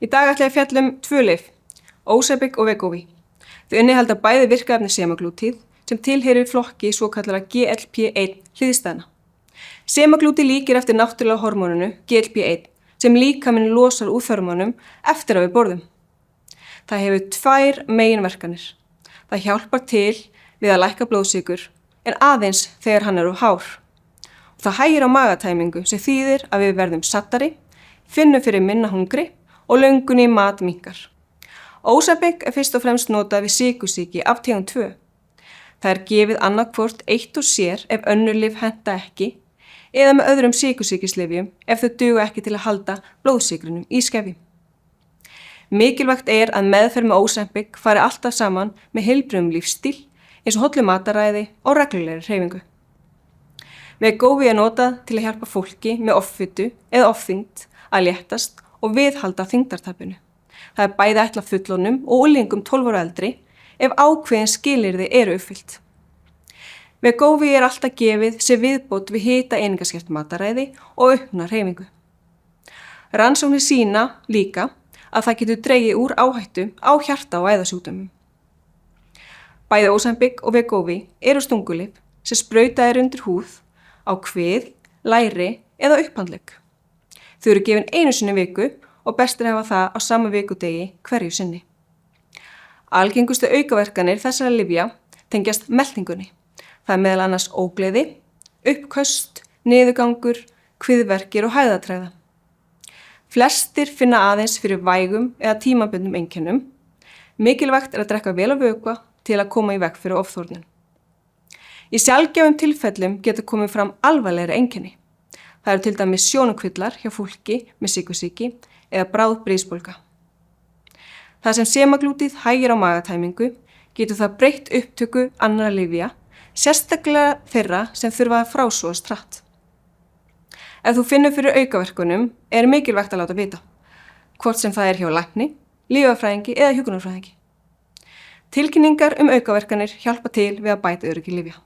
Í dag ætla ég að fjalla um 2 lyf, Ozempic og Wegovy. Þau innihalda bæði virkaefni semaglútíð sem tilheyrir flokki svokallara GLP-1 hliðstæðna. Semaglútíð líkir eftir náttúrulega hormóninu GLP-1 sem líkaminn losar úr þörmunum eftir að við borðum. Það hefur 2 meginverkanir. Það hjálpar til við að lækka blóðsykur en aðeins þegar hann er of hár. Það hægir á magatæmingu sem þýðir að við verðum sattari, finnum fyrir minna hungri og löngun í mat minnkar. Ozempic er fyrst og fremst notað við sykursýki af tegund 2. Það er gefið annarkvort eitt og sér ef önnur lyf henta ekki eða með öðrum sykursýkislyfjum ef þau duga ekki til að halda blóðsykrinum í skefjum. Mikilvægt er að meðferð með Ozempic fari alltaf saman með heilbrigðum lífsstíl eins og hollu mataræði og reglulegri hreyfingu. Wegovy er notað til að hjálpa fólki með offitu eða ofþyngd að léttast og viðhalda þyngdartapinu. Það er bæði ætlað fullorðnum og unglingum 12 ára eldri ef ákveðin skilyrði eru uppfyllt. Wegovy er alltaf gefið sem viðbót við hita einingaskert mataræði og aukna hreyfingu. Rannsóknir sýna líka að það getur dregið úr áhættu á hjarta- og æðasjúkdómum. Bæði Ozempic og Wegovy eru stungulyf sem sprautað er undir húð, á kvið, læri eða upphandlegg. Þau eru gefin einu sinni í viku og best er að hafa það á sama vikudegi hverju sinni. Algengustu aukaverkanir þessara lyfja tengjast meltingunni. Það er meðal annars ógleði, uppköst, niðurgangur, kviðverkir og hægðatregða. Flestir finna aðeins fyrir vægum eða tímabundnum einkennum. Mikilvægt er að drekka vel af vökva til að koma í veg fyrir ofþornun. Í sjaldgæfum tilfellum getur komið fram alvarlegri einkenni. Það eru til dæmis sjónukvillar hjá fólki með sykursýki eða bráð brisbólga. Það sem semaglútíð hægir á magatæmingu getur það breytt upptöku annarra lyfja, sérstaklega þeirra sem þurfa að frásogast hratt. Ef þú finnur fyrir aukaverkunum er mikilvægt að láta vita, hvort sem það er hjá lækni, lyfjafræðingi eða hjúkrunarfræðingi. Tilkynningar aukaverkanir hjálpa til við að bæta öryggi lyfja.